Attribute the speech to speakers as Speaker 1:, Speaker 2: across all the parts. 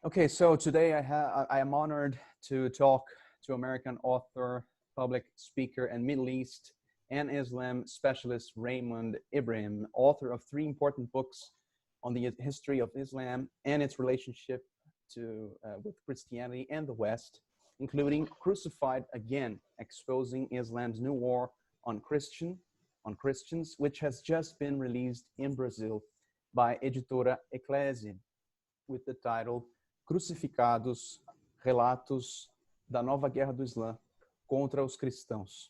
Speaker 1: Okay, so today I am honored to talk to American author, public speaker, and Middle East and Islam specialist Raymond Ibrahim, author of three important books on the history of Islam and its relationship with Christianity and the West, including Crucified Again, Exposing Islam's New War on Christians, which has just been released in Brazil by Editora Eclésia with the title Crucificados, Relatos da Nova Guerra do Islã contra os Cristãos.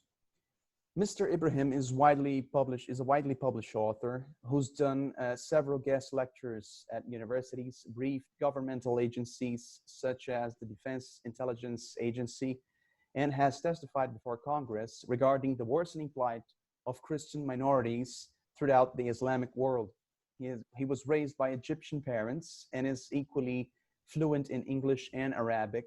Speaker 1: Mr. Ibrahim is a widely published author who's done several guest lectures at universities, briefed governmental agencies such as the Defense Intelligence Agency, and has testified before Congress regarding the worsening plight of Christian minorities throughout the Islamic world. He was raised by Egyptian parents and is equally fluent in English and Arabic.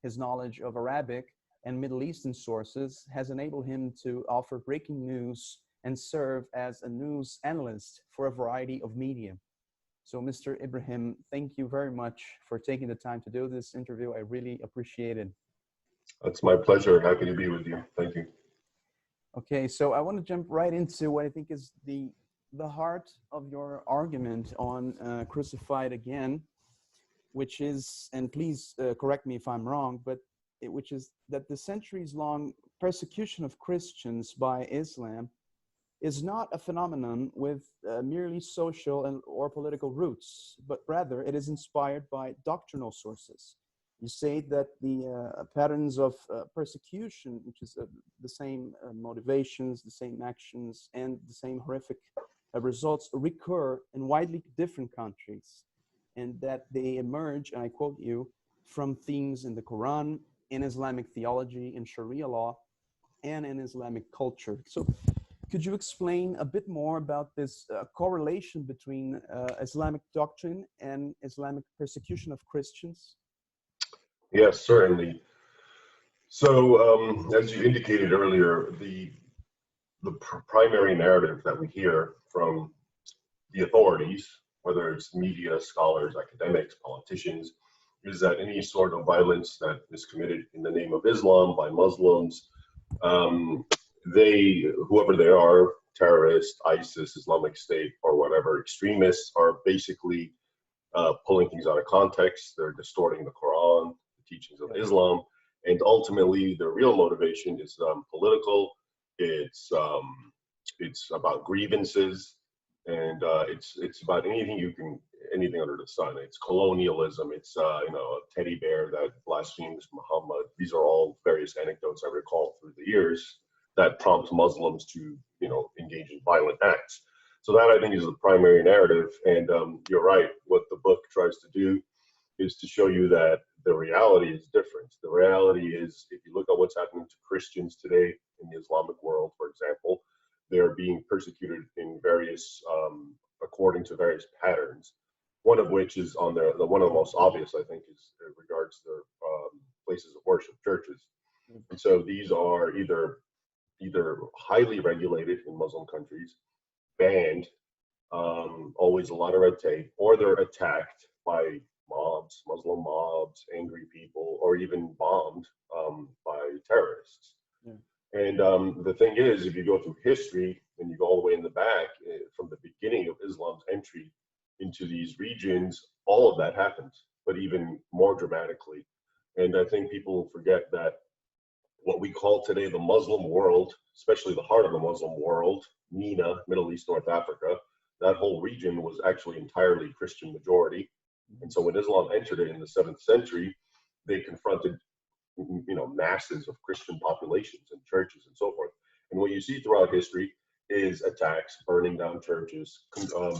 Speaker 1: His knowledge of Arabic and Middle Eastern sources has enabled him to offer breaking news and serve as a news analyst for a variety of media. So, Mr. Ibrahim, thank you very much for taking the time to do this interview. I really appreciate it.
Speaker 2: It's my pleasure. Happy to be with you. Thank you.
Speaker 1: Okay, so I want to jump right into what I think is the heart of your argument on Crucified Again, which is, and please correct me if I'm wrong, but which is that the centuries-long persecution of Christians by Islam is not a phenomenon with merely social or political roots, but rather it is inspired by doctrinal sources. You say that the patterns of persecution, which is the same motivations, the same actions, and the same horrific results recur in widely different countries, and that they emerge, and I quote you, from themes in the Quran, in Islamic theology, in Sharia law, and in Islamic culture. So could you explain a bit more about this correlation between Islamic doctrine and Islamic persecution of Christians?
Speaker 2: Yes, certainly. So as you indicated earlier, the primary narrative that we hear from the authorities, whether it's media, scholars, academics, politicians, is that any sort of violence that is committed in the name of Islam by Muslims, whoever they are, terrorists, ISIS, Islamic State, or whatever, extremists, are basically pulling things out of context. They're distorting the Quran, the teachings of Islam, and ultimately their real motivation is political. It's about grievances, and it's about anything under the sun. It's colonialism. It's a teddy bear that blasphemes Muhammad. These are all various anecdotes I recall through the years that prompt Muslims to engage in violent acts. So that, I think, is the primary narrative. And you're right. What the book tries to do is to show you that the reality is different. The reality is, if you look at what's happening to Christians today in the Islamic world, for example, they're being persecuted in various, according to various patterns. One of which is one of the most obvious, I think, is in regards to places of worship, churches. And so these are either highly regulated in Muslim countries, banned, always a lot of red tape, or they're attacked by mobs, Muslim mobs, angry people, or even bombed by terrorists. Yeah. And the thing is, if you go through history and you go all the way in the back, from the beginning of Islam's entry into these regions, all of that happens, but even more dramatically. And I think people forget that what we call today the Muslim world, especially the heart of the Muslim world, MENA, Middle East, North Africa, that whole region was actually entirely Christian majority. And so when Islam entered it in the 7th century, they confronted masses of Christian populations and churches and so forth. And what you see throughout history is attacks, burning down churches,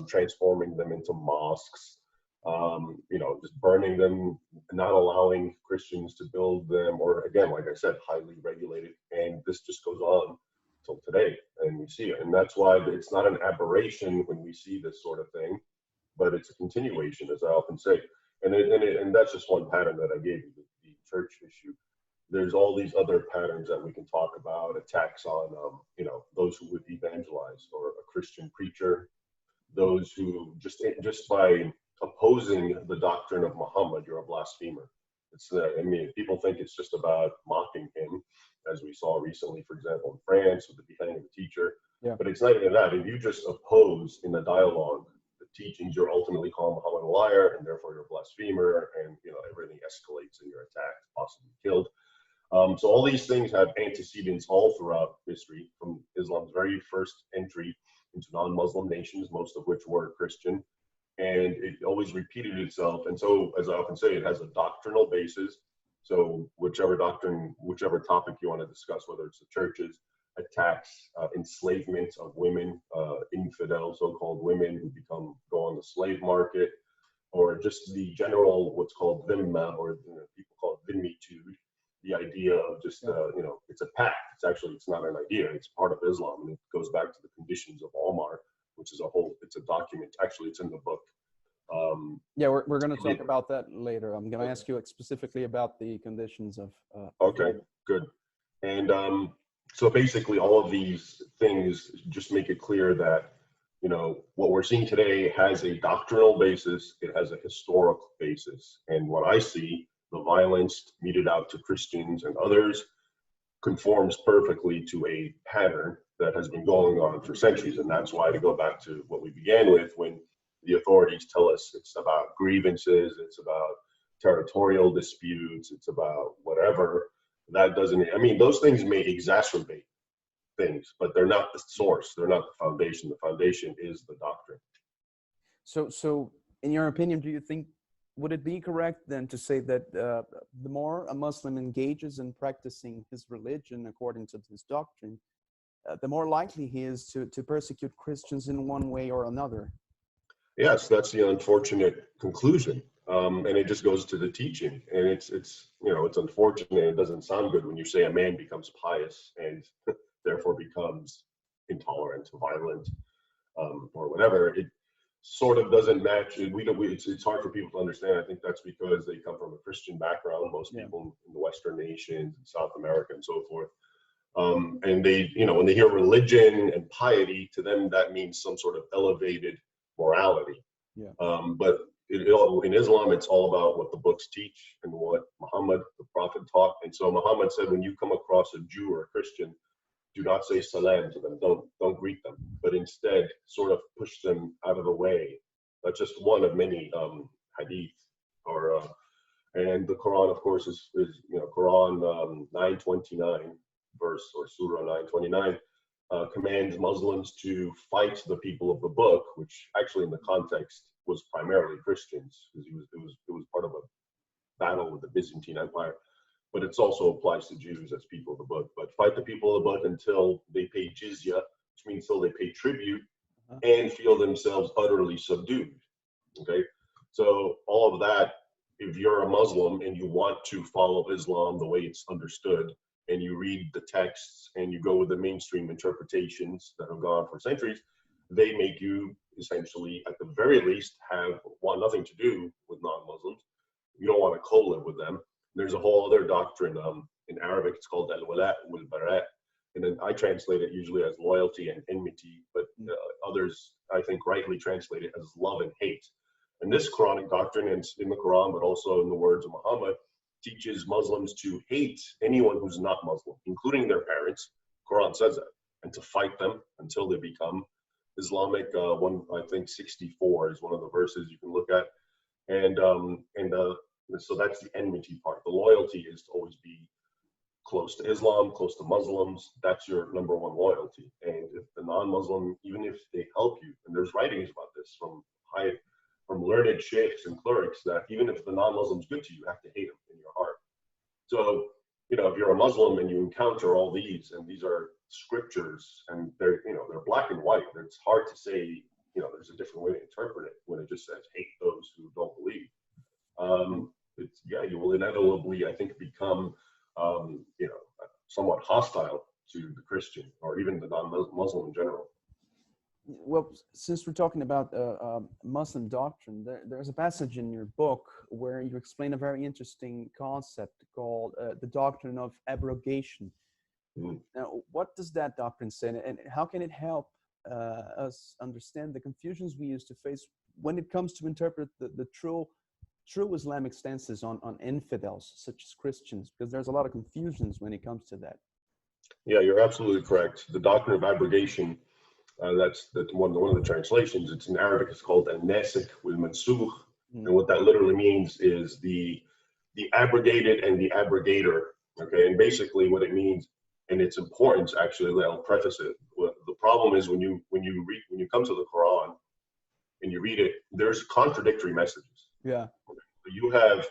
Speaker 2: transforming them into mosques, just burning them, not allowing Christians to build them, or again, like I said, highly regulated. And this just goes on till today, and we see it. And that's why it's not an aberration when we see this sort of thing, but it's a continuation, as I often say. And that's just one pattern that I gave you, the church issue. There's all these other patterns that we can talk about, attacks on, those who would evangelize, or a Christian preacher, those who just by opposing the doctrine of Muhammad, you're a blasphemer. I mean, people think it's just about mocking him, as we saw recently, for example, in France with the beheading of a teacher.
Speaker 1: Yeah.
Speaker 2: But it's not even that. If you just oppose in the dialogue the teachings, you're ultimately calling Muhammad a liar, and therefore you're a blasphemer, and everything escalates and you're attacked, possibly killed. So all these things have antecedents all throughout history, from Islam's very first entry into non-Muslim nations, most of which were Christian, and it always repeated itself. And so, as I often say, it has a doctrinal basis. So whichever doctrine, whichever topic you want to discuss, whether it's the churches, attacks, enslavement of women, infidel so-called women who go on the slave market, or just the general what's called dhimma, or people call it dhimmitude, the idea of just it's a pact. It's not an idea. It's part of Islam, and it goes back to the conditions of Omar, which is it's a document. Actually, it's in the book.
Speaker 1: Yeah, we're going to talk about that later. I'm going to ask you specifically about the conditions of.
Speaker 2: Okay, good. And so basically, all of these things just make it clear that what we're seeing today has a doctrinal basis. It has a historical basis, and what I see, the violence meted out to Christians and others, conforms perfectly to a pattern that has been going on for centuries. And that's why, to go back to what we began with, when the authorities tell us it's about grievances, it's about territorial disputes, it's about whatever, that doesn't, I mean, those things may exacerbate things, but they're not the source. They're not the foundation. The foundation is the doctrine.
Speaker 1: So in your opinion, do you think, would it be correct then to say that the more a Muslim engages in practicing his religion according to his doctrine, the more likely he is to persecute Christians in one way or another?
Speaker 2: Yes, that's the unfortunate conclusion. And it just goes to the teaching. And it's unfortunate. It doesn't sound good when you say a man becomes pious and therefore becomes intolerant, violent, or whatever. It sort of doesn't match. It's hard for people to understand. I think that's because they come from a Christian background. Most people in the Western nations, in South America, and so forth. And they, when they hear religion and piety, to them that means some sort of elevated morality.
Speaker 1: Yeah.
Speaker 2: But in Islam, it's all about what the books teach and what Muhammad, the Prophet, taught. And so Muhammad said, when you come across a Jew or a Christian, do not say salam to them. Don't greet them, but instead sort of push them out of the way. That's just one of many hadith. And the Quran, of course, is Quran 929 verse, or Surah 929, commands Muslims to fight the people of the book, which actually in the context was primarily Christians, because it was part of a battle with the Byzantine Empire. But it also applies to Jews as people of the book. But fight the people of the book until they pay jizya, which means till they pay tribute, and feel themselves utterly subdued. Okay, so all of that, if you're a Muslim and you want to follow Islam the way it's understood, and you read the texts and you go with the mainstream interpretations that have gone for centuries, they make you essentially, at the very least, want nothing to do with non-Muslims. You don't want to co-live with them. There's a whole other doctrine. In Arabic, it's called al-wala wal-bara', and then I translate it usually as loyalty and enmity, but others, I think, rightly translate it as love and hate. And this Quranic doctrine, and in the Quran, but also in the words of Muhammad, teaches Muslims to hate anyone who's not Muslim, including their parents. Quran says that, and to fight them until they become Islamic. I think 64 is one of the verses you can look at, so that's the enmity part. The loyalty is to always be close to Islam, close to Muslims. That's your number one loyalty. And if the non-Muslim, even if they help you, and there's writings about this from learned sheikhs and clerics, that even if the non-Muslim's good to you, you have to hate him in your heart. So, if you're a Muslim and you encounter all these, and these are scriptures, and they're black and white, it's hard to say, there's a different way to interpret it when it just says hate those who don't believe. You will inevitably, I think, become, somewhat hostile to the Christian or even the non-Muslim in general.
Speaker 1: Well, since we're talking about Muslim doctrine, there's a passage in your book where you explain a very interesting concept called the doctrine of abrogation. Now, what does that doctrine say, and how can it help us understand the confusions we used to face when it comes to interpret the true Islamic stances on infidels, such as Christians, because there's a lot of confusions when it comes to that.
Speaker 2: Yeah, you're absolutely correct. The doctrine of abrogation, that's one of the translations. It's in Arabic. It's called an-nasikh wal-mansukh, and what that literally means is the abrogated and the abrogator. Okay, and basically what it means, and its importance actually. I'll preface it. The problem is when you come to the Quran and you read it, there's contradictory messages.
Speaker 1: Yeah.
Speaker 2: You have.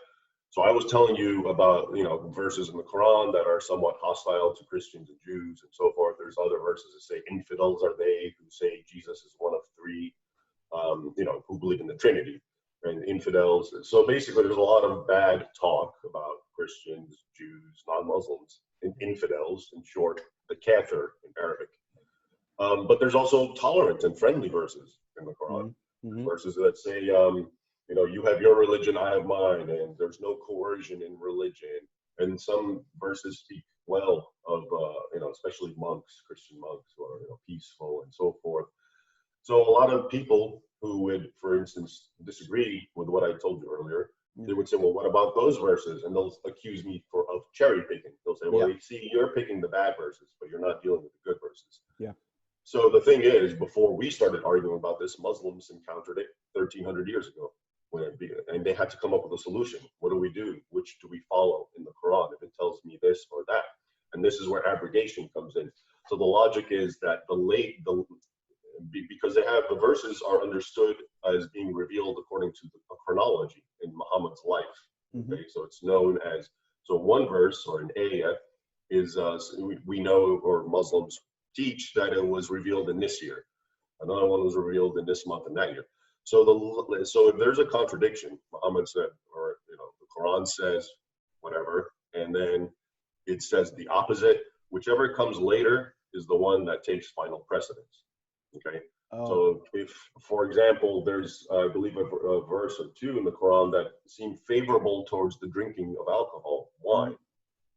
Speaker 2: So I was telling you about, verses in the Quran that are somewhat hostile to Christians and Jews and so forth. There's other verses that say infidels are they, who say Jesus is one of three, who believe in the Trinity, and infidels. So basically there's a lot of bad talk about Christians, Jews, non-Muslims, and infidels, in short, the kafir in Arabic. But there's also tolerant and friendly verses in the Quran, verses that say, you have your religion, I have mine, and there's no coercion in religion. And some verses speak well of, especially monks, Christian monks, who are, peaceful and so forth. So a lot of people who would, for instance, disagree with what I told you earlier, they would say, well, what about those verses? And they'll accuse me of cherry picking. They'll say, well, you see, you're picking the bad verses, but you're not dealing with the good verses.
Speaker 1: Yeah.
Speaker 2: So the thing is, before we started arguing about this, Muslims encountered it 1,300 years ago. And they had to come up with a solution. What do we do? Which do we follow in the Quran if it tells me this or that? And this is where abrogation comes in. So the logic is that because the verses are understood as being revealed according to a chronology in Muhammad's life. Okay, so it's known as, so one verse or an ayah is, we know, or Muslims teach, that it was revealed in this year. Another one was revealed in this month and that year. So if there's a contradiction, Muhammad said, or the Quran says whatever, and then it says the opposite, whichever comes later is the one that takes final precedence. Okay. So if, for example, there's I believe a verse or two in the Quran that seem favorable towards the drinking of alcohol, wine,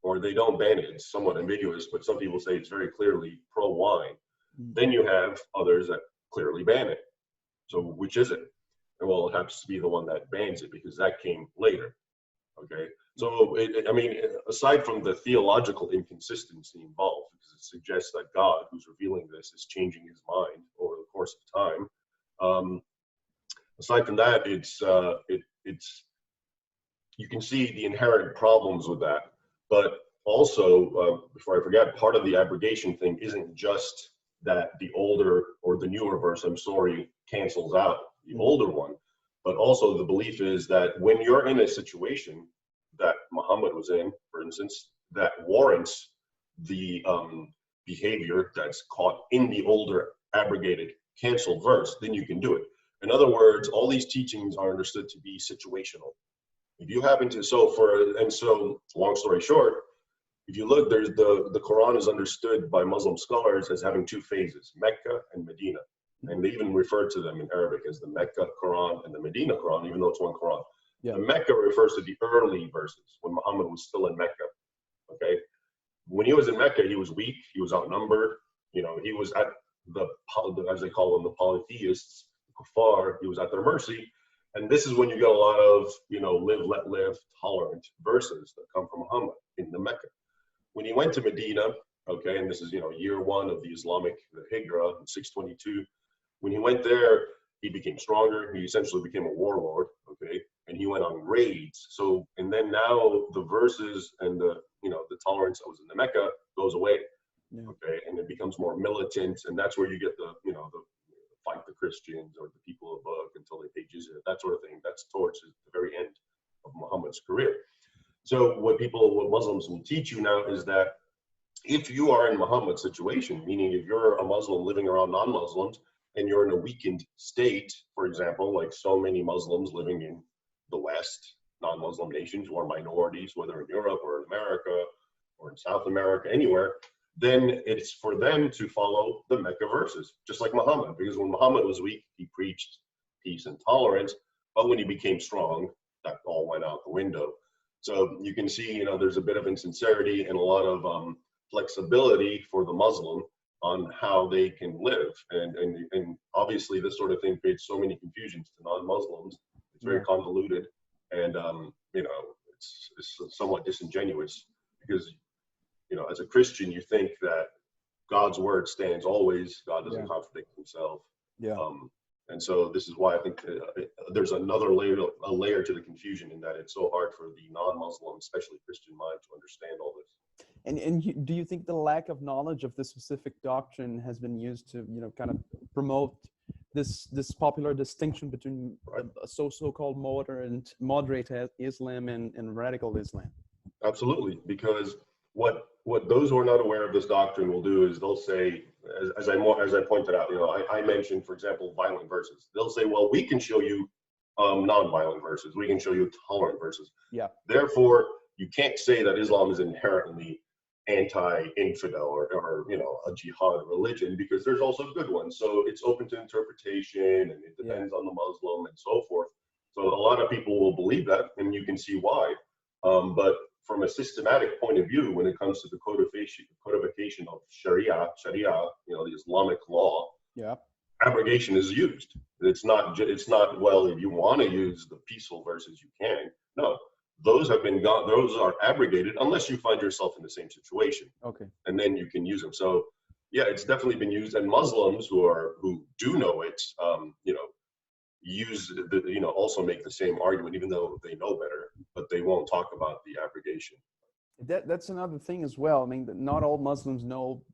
Speaker 2: or they don't ban it, it's somewhat ambiguous, but some people say it's very clearly pro wine. Then you have others that clearly ban it. So which is it? Well, it happens to be the one that bans it because that came later. Okay. So, aside from the theological inconsistency involved, because it suggests that God, who's revealing this, is changing his mind over the course of time. Aside from that, it's you can see the inherent problems with that. But also, before I forget, part of the abrogation thing isn't just that the older or the newer verse, cancels out the older one, but also the belief is that when you're in a situation that Muhammad was in, for instance, that warrants the behavior that's caught in the older abrogated canceled verse, then you can do it. In other words, all these teachings are understood to be situational. If you happen to, so long story short, if you look, there's the Quran is understood by Muslim scholars as having two phases, Mecca and Medina. And they even refer to them in Arabic as the Mecca Quran and the Medina Quran, even though it's one Quran. Yeah. The Mecca refers to the early verses when Muhammad was still in Mecca. Okay, when he was in Mecca, he was weak, he was outnumbered. He was at as they call them, the polytheists, kuffar. He was at their mercy, and this is when you get a lot of live, let live, tolerant verses that come from Muhammad in the Mecca. When he went to Medina, okay, and this is year one of the Islamic Hijrah in 622. When he went there, he became stronger. He essentially became a warlord, okay, and he went on raids. So, and then now the verses and the tolerance that was in the Mecca goes away, okay, and it becomes more militant, and that's where you get the the fight the Christians or the people of the book until they pay jizya, that sort of thing. That's towards the very end of Muhammad's career. So what Muslims will teach you now is that if you are in Muhammad's situation, meaning if you're a Muslim living around non-Muslims and you're in a weakened state, for example, like so many Muslims living in the West, non-Muslim nations who are minorities, whether in Europe or in America or in South America, anywhere, then it's for them to follow the Mecca verses, just like Muhammad, because when Muhammad was weak, he preached peace and tolerance, but when he became strong, that all went out the window. So you can see, there's a bit of insincerity and a lot of flexibility for the Muslim on how they can live. And obviously this sort of thing creates so many confusions to non-Muslims. It's very
Speaker 1: Yeah.
Speaker 2: convoluted, and it's somewhat disingenuous, because as a Christian you think that God's word stands always. God doesn't
Speaker 1: Yeah.
Speaker 2: contradict himself.
Speaker 1: Yeah.
Speaker 2: And so this is why I think there's another layer to the confusion, in that it's so hard for the non-Muslim, especially Christian mind, to understand all this.
Speaker 1: And do you think the lack of knowledge of the specific doctrine has been used to, kind of promote this popular distinction between so-called moderate Islam and radical Islam?
Speaker 2: Absolutely, because what those who are not aware of this doctrine will do is they'll say, as I pointed out, I mentioned, for example, violent verses. They'll say, well, we can show you non-violent verses. We can show you tolerant verses.
Speaker 1: Yeah.
Speaker 2: Therefore, you can't say that Islam is inherently anti-infidel or a jihad religion, because there's also good ones. So it's open to interpretation, and it depends on the Muslim and so forth. So a lot of people will believe that, and you can see why. But from a systematic point of view, when it comes to the codification of Sharia, the Islamic law, abrogation is used. It's not, well, if you want to use the peaceful verses, you can. No, those are abrogated unless you find yourself in the same situation.
Speaker 1: Okay.
Speaker 2: And then you can use them. So yeah, it's definitely been used. And Muslims who do know it, use also make the same argument, even though they know better, but they won't talk about the abrogation.
Speaker 1: That's another thing as well. I mean, not all Muslims know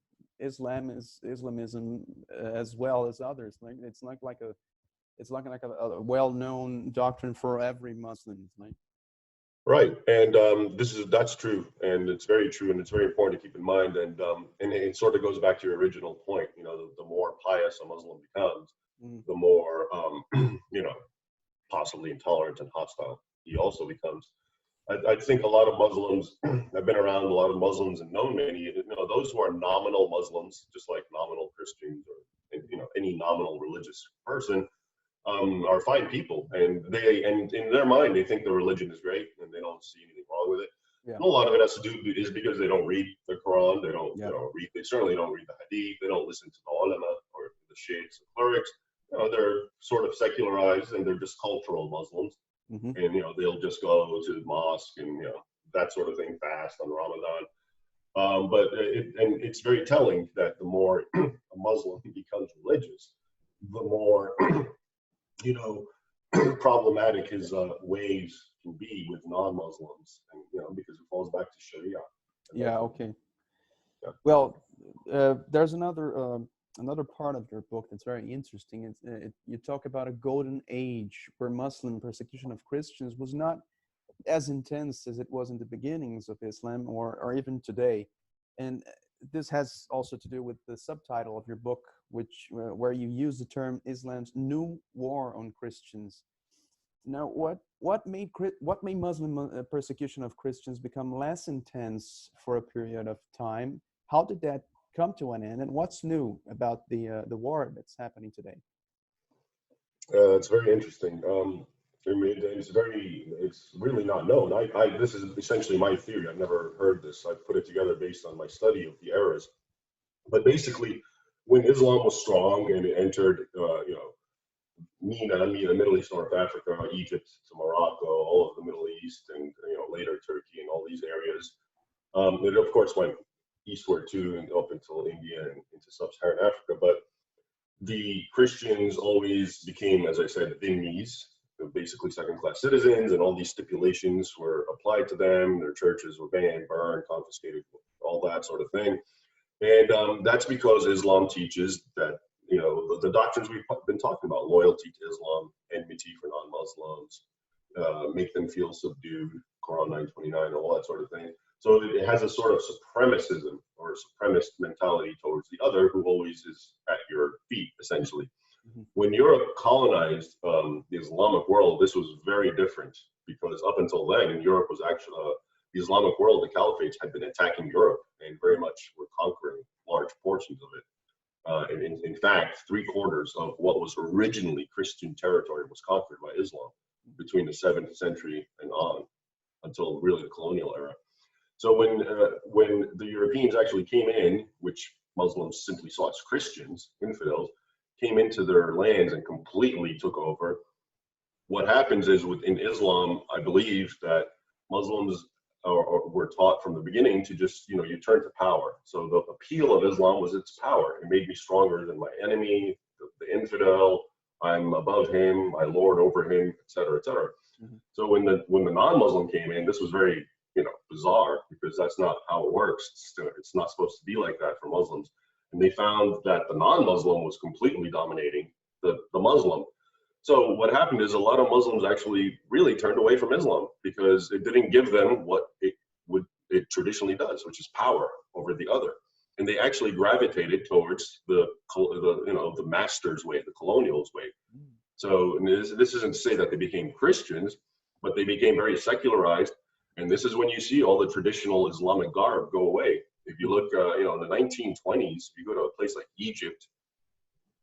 Speaker 1: Islamism as well as others. Like it's not like a well-known doctrine for every Muslim, right?
Speaker 2: Right, and that's true, and it's very true, and it's very important to keep in mind. And it sort of goes back to your original point. The more pious a Muslim becomes, the more possibly intolerant and hostile he also becomes. I think a lot of Muslims, I've been around a lot of Muslims and known many, those who are nominal Muslims, just like nominal Christians or any nominal religious person, are fine people, and in their mind they think the religion is great and they don't see anything wrong with it.
Speaker 1: Yeah.
Speaker 2: And a lot of it has to do is because they don't read the Quran, they don't read, they certainly don't read the Hadith, they don't listen to the ulama or the sheikhs or clerics. They're sort of secularized, and they're just cultural Muslims. And they'll just go to the mosque and that sort of thing, fast on Ramadan. But it's very telling that the more a Muslim becomes religious, the more problematic his ways can be with non-Muslims, and because it falls back to Sharia.
Speaker 1: Yeah. Okay.
Speaker 2: Yeah.
Speaker 1: Well, there's another part of your book that's very interesting. You talk about a golden age where Muslim persecution of Christians was not as intense as it was in the beginnings of Islam, or even today. And this has also to do with the subtitle of your book, where you use the term Islam's new war on Christians. Now, what made Muslim persecution of Christians become less intense for a period of time? How did that come to an end, and what's new about the war that's happening today?
Speaker 2: It's very interesting. It's really not known. This is essentially my theory. I've never heard this. I put it together based on my study of the eras. But basically, when Islam was strong and it entered, MENA, Middle East, North Africa, Egypt to Morocco, all of the Middle East, and later Turkey and all these areas, it of course went eastward too, and up until India and into sub-Saharan Africa. But the Christians always became, as I said, dhimmis, basically second-class citizens, and all these stipulations were applied to them. Their churches were banned, burned, confiscated, all that sort of thing. And that's because Islam teaches that, the doctrines we've been talking about: loyalty to Islam, enmity for non-Muslims, make them feel subdued, Quran 929, all that sort of thing. So it has a sort of supremacism or supremacist mentality towards the other, who always is at your feet, essentially. When Europe colonized the Islamic world, this was very different, because up until then, Europe was actually, the Islamic world, the caliphates had been attacking Europe and very much were conquering large portions of it. And in fact, 3/4 of what was originally Christian territory was conquered by Islam between the 7th century and on, until really the colonial era. So when the Europeans actually came in, which Muslims simply saw as Christians, infidels, came into their lands and completely took over. What happens is within Islam, I believe that Muslims were taught from the beginning to just, you turn to power. So the appeal of Islam was its power. It made me stronger than my enemy, the infidel. I'm above him, I lord over him, et cetera, et cetera.
Speaker 1: Mm-hmm.
Speaker 2: So when the non-Muslim came in, this was very, bizarre, because that's not how it works. It's not supposed to be like that for Muslims. And they found that the non-Muslim was completely dominating the Muslim. So what happened is a lot of Muslims actually really turned away from Islam because it didn't give them what it traditionally does, which is power over the other. And they actually gravitated towards the master's way, the colonial's way. So this isn't to say that they became Christians, but they became very secularized. And this is when you see all the traditional Islamic garb go away. If you look, in the 1920s, if you go to a place like Egypt,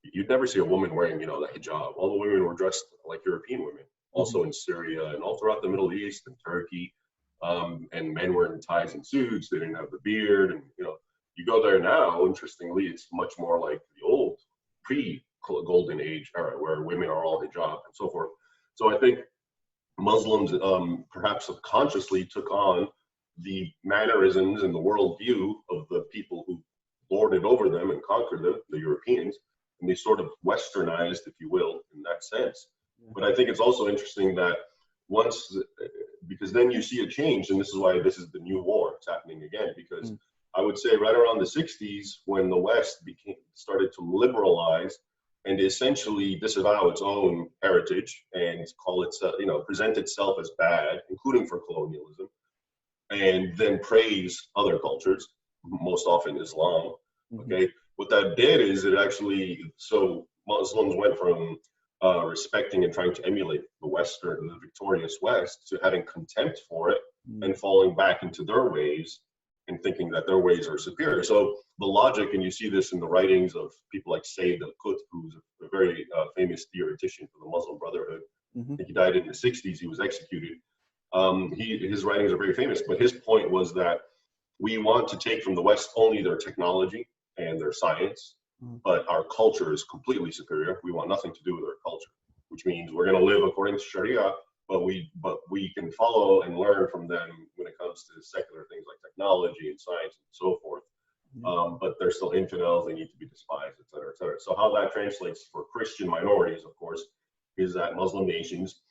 Speaker 2: you'd never see a woman wearing, the hijab. All the women were dressed like European women. Also in Syria and all throughout the Middle East and Turkey, and men were in ties and suits. They didn't have the beard, and you go there now. Interestingly, it's much more like the old pre-Golden Age era, where women are all hijab and so forth. So I think Muslims perhaps subconsciously took on the mannerisms and the worldview of the people who lorded over them and conquered them, the Europeans, and they sort of westernized, if you will, in that sense. But I think it's also interesting that because then you see a change, and this is why this is the new war. It's happening again, because I would say right around the 60s, when the West started to liberalize and essentially disavow its own heritage and call it, present itself as bad, including for colonialism, and then praise other cultures, most often Islam. Okay, what that did is so Muslims went from respecting and trying to emulate the victorious West, to having contempt for it and falling back into their ways and thinking that their ways are superior. So the logic, and you see this in the writings of people like Sayyid al-Qutb, who's a very famous theoretician for the Muslim Brotherhood. I think he died in the 60s. He was executed. His writings are very famous, but his point was that we want to take from the West only their technology and their science, but our culture is completely superior. We want nothing to do with our culture, which means we're going to live according to Sharia, but we can follow and learn from them when it comes to secular things like technology and science and so forth. But they're still infidels, they need to be despised, et cetera, et cetera. So how that translates for Christian minorities, of course, is that Muslim nations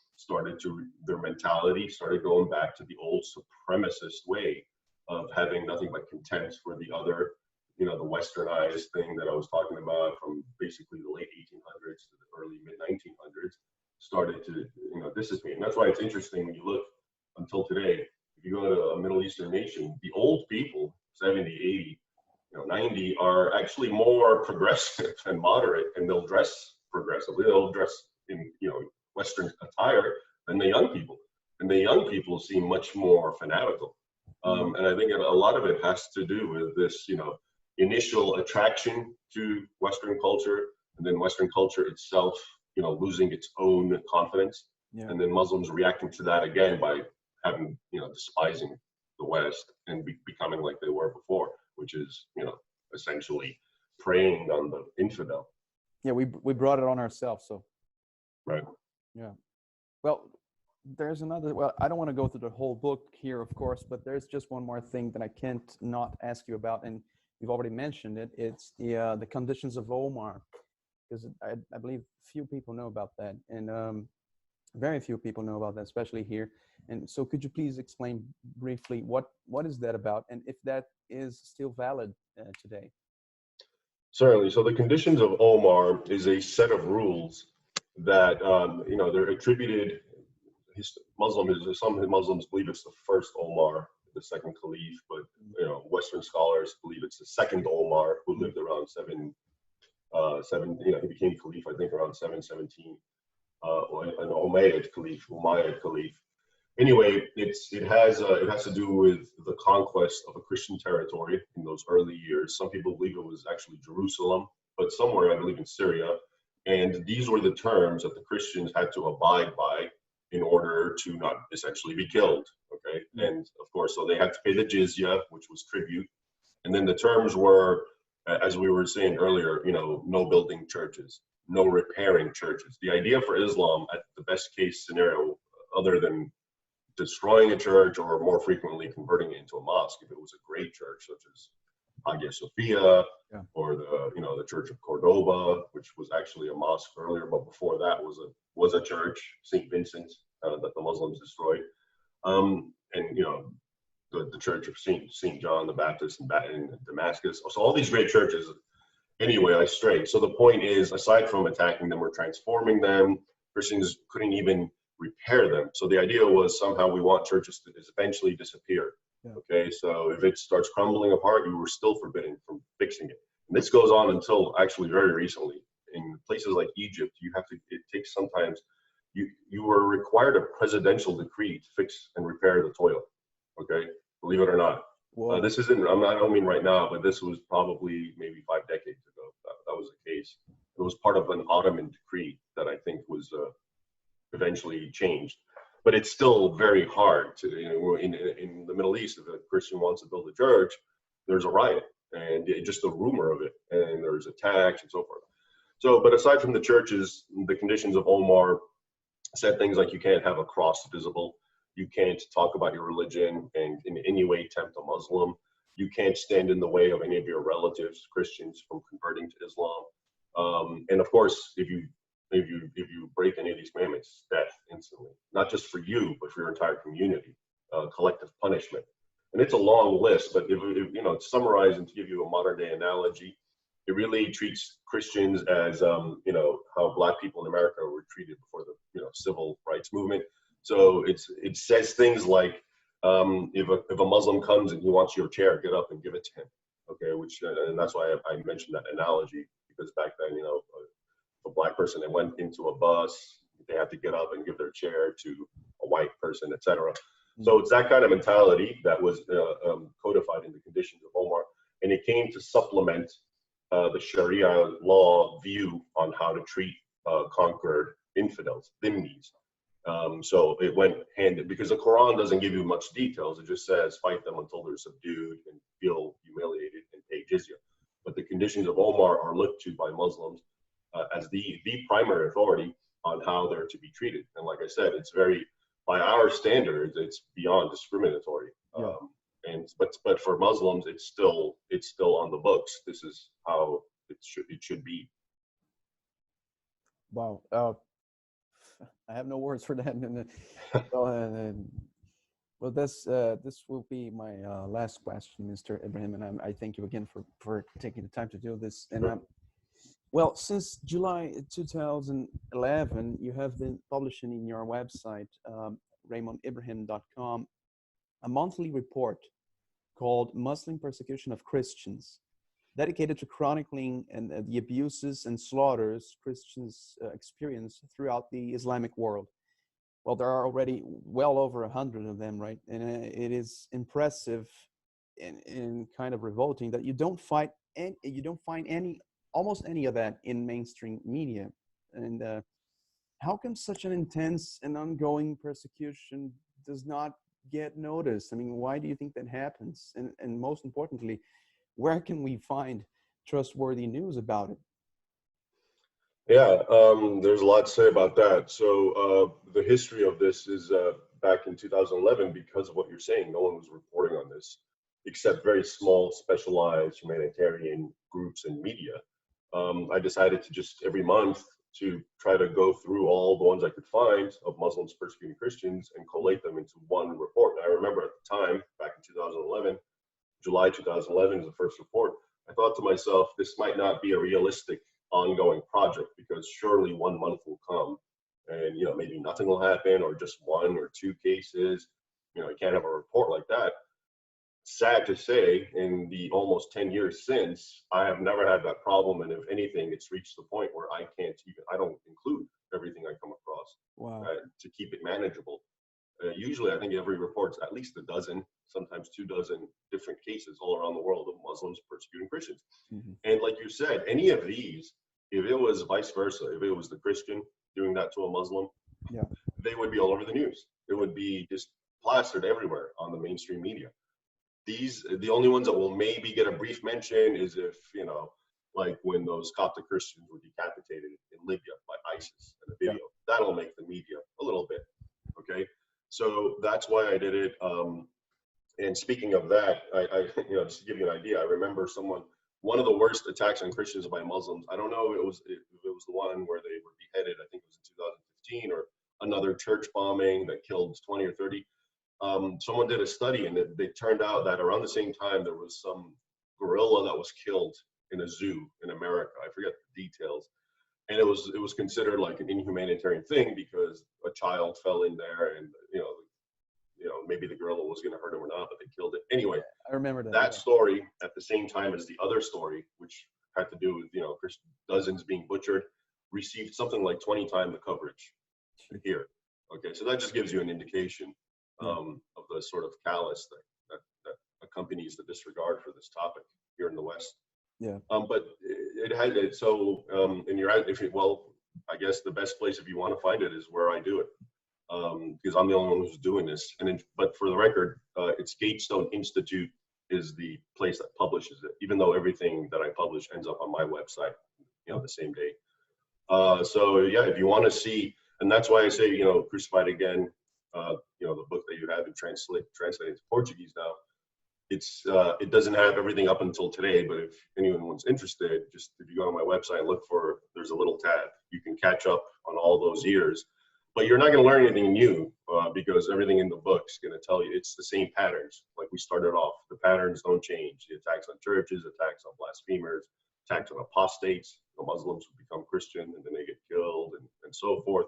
Speaker 2: their mentality started going back to the old supremacist way of having nothing but contempt for the other. The westernized thing that I was talking about from basically the late 1800s to the early mid 1900s started to, dissipate. And that's why it's interesting when you look until today. If you go to a Middle Eastern nation, the old people, 70, 80, 90, are actually more progressive and moderate, and they'll dress progressively. They'll dress in, Western attire than the young people. And the young people seem much more fanatical. And I think a lot of it has to do with this, initial attraction to Western culture, and then Western culture itself, losing its own confidence. And then Muslims reacting to that again by having, despising the West and becoming like they were before, which is, essentially preying on the infidel.
Speaker 1: Yeah, we brought it on ourselves. So.
Speaker 2: Right.
Speaker 1: Yeah. Well, there's another. Well, I don't want to go through the whole book here, of course, but there's just one more thing that I can't not ask you about, and you've already mentioned it. It's the conditions of Omar, because I believe few people know about that, and very few people know about that, especially here. And so, could you please explain briefly what is that about, and if that is still valid today?
Speaker 2: Certainly. So the conditions of Omar is a set of rules that they're attributed. Some Muslims believe it's the first Omar, the second caliph, but Western scholars believe it's the second Omar, who lived around seven. He became caliph, I think, around 717. An Umayyad caliph. Anyway, it has to do with the conquest of a Christian territory in those early years. Some people believe it was actually Jerusalem, but somewhere, I believe, in Syria. And these were the terms that the Christians had to abide by in order to not essentially be killed. Okay, and of course, so they had to pay the jizya, which was tribute. And then the terms were As we were saying earlier, no building churches, no repairing churches. The idea for Islam, at the best case scenario, other than destroying a church or more frequently converting it into a mosque, if it was a great church such as Hagia Sophia,
Speaker 1: Yeah.
Speaker 2: or the Church of Cordoba, which was actually a mosque earlier, but before that was a church, St. Vincent's, that the Muslims destroyed, and the Church of Saint John the Baptist in Damascus. So all these great churches. Anyway, I strayed. So the point is, aside from attacking them or transforming them, Christians couldn't even repair them. So the idea was somehow we want churches to eventually disappear.
Speaker 1: Yeah.
Speaker 2: Okay, so if it starts crumbling apart, you were still forbidden from fixing it. And this goes on until actually very recently. In places like Egypt, it takes sometimes, you were required a presidential decree to fix and repair the toilet. Okay, believe it or not. This isn't, I don't mean right now, but this was probably maybe 5 decades ago. That was the case. It was part of an Ottoman decree that I think was eventually changed. But it's still very hard to, in the Middle East, if a Christian wants to build a church, there's a riot and just a rumor of it, and there's attacks and so forth. So, but aside from the churches, the conditions of Omar said things like you can't have a cross visible. You can't talk about your religion and in any way tempt a Muslim. You can't stand in the way of any of your relatives, Christians, from converting to Islam. And of course, if you break any of these commandments, death instantly. Not just for you, but for your entire community. Collective punishment. And it's a long list, but if to summarize and to give you a modern day analogy, it really treats Christians as how Black people in America were treated before the civil rights movement. So it says things like, if a Muslim comes and he wants your chair, get up and give it to him. Okay, and that's why I mentioned that analogy, because back then, a Black person that went into a bus, they had to get up and give their chair to a white person, etc. So it's that kind of mentality that was codified in the conditions of Omar, and it came to supplement the Sharia law view on how to treat conquered infidels, dhimmis. So it went because the Quran doesn't give you much details. It just says fight them until they're subdued and feel humiliated and pay jizya. But the conditions of Omar are looked to by Muslims as the primary authority on how they're to be treated. And like I said, it's by our standards, it's beyond discriminatory.
Speaker 1: Yeah.
Speaker 2: But for Muslims, it's still on the books. This is how it should be.
Speaker 1: Wow. I have no words for that. Well, this will be my last question, Mr. Ibrahim, and I thank you again for taking the time to do this. And well, since July 2011, you have been publishing in your website, RaymondIbrahim.com, a monthly report called Muslim Persecution of Christians, dedicated to chronicling the abuses and slaughters Christians experience throughout the Islamic world. Well, there are already well over 100 of them, right? And it is impressive and kind of revolting that you don't find almost any of that in mainstream media. And how come such an intense and ongoing persecution does not get noticed? I mean, why do you think that happens? And most importantly, where can we find trustworthy news about it?
Speaker 2: Yeah, there's a lot to say about that. So the history of this is back in 2011, because of what you're saying, no one was reporting on this, except very small, specialized humanitarian groups and media. I decided to just every month to try to go through all the ones I could find of Muslims persecuting Christians and collate them into one report. And I remember at the time, back in 2011, July 2011 is the first report, I thought to myself, this might not be a realistic ongoing project, because surely 1 month will come and maybe nothing will happen, or just 1 or 2 cases. You can't have a report like that. Sad to say, in the almost 10 years since, I have never had that problem, and if anything, it's reached the point where I don't include everything I come across.
Speaker 1: Wow.
Speaker 2: To keep it manageable. Usually, I think every report's at least a dozen, sometimes 2 dozen different cases all around the world of Muslims persecuting Christians. Mm-hmm. And like you said, any of these, if it was vice versa, if it was the Christian doing that to a Muslim,
Speaker 1: yeah,
Speaker 2: they would be all over the news. It would be just plastered everywhere on the mainstream media. the only ones that will maybe get a brief mention is if, you know, like when those Coptic Christians were decapitated in Libya by ISIS in a video. That'll make the media a little bit, okay? So that's why I did it. And speaking of that, I you know, just to give you an idea, I remember one of the worst attacks on Christians by Muslims. I don't know if it was the one where they were beheaded. I think it was in 2015, or another church bombing that killed 20 or 30. Someone did a study, and it turned out that around the same time there was some gorilla that was killed in a zoo in America. I forget the details, and it was considered like an inhumanitarian thing because a child fell in there, and you know, maybe the gorilla was going to hurt him or not, but they killed it anyway.
Speaker 1: I remember that.
Speaker 2: That story, at the same time as the other story, which had to do with, you know, dozens being butchered, received something like 20 times the coverage here. Okay, so that just gives you an indication of the sort of callous that accompanies the disregard for this topic here in the West.
Speaker 1: Yeah.
Speaker 2: But it had it. So, and you're at, well, I guess the best place if you want to find it is where I do it. Because I'm the only one who's doing this. But for the record, it's Gatestone Institute is the place that publishes it, even though everything that I publish ends up on my website, you know, the same day. So yeah, if you want to see, and that's why I say, you know, Crucified Again, you know, the book that you have in translated into Portuguese now, it doesn't have everything up until today, but if anyone's interested, just if you go on my website and look for, there's a little tab, you can catch up on all those years. But you're not going to learn anything new because everything in the book's going to tell you it's the same patterns. Like we started off, the patterns don't change. The attacks on churches, attacks on blasphemers, attacks on apostates, the Muslims who become Christian and then they get killed and so forth.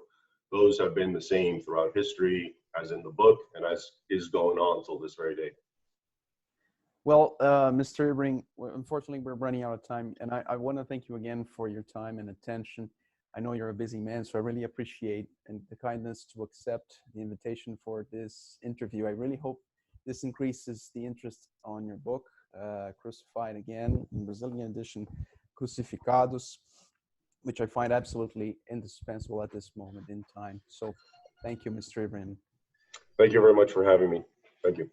Speaker 2: Those have been the same throughout history as in the book and as is going on until this very day.
Speaker 1: Well, Mr. Ibrahim, unfortunately, we're running out of time. And I want to thank you again for your time and attention. I know you're a busy man, so I really appreciate the kindness to accept the invitation for this interview. I really hope this increases the interest on your book, Crucified Again, in Brazilian edition, Crucificados, which I find absolutely indispensable at this moment in time. So thank you, Mr. Ibrahim.
Speaker 2: Thank you very much for having me. Thank you.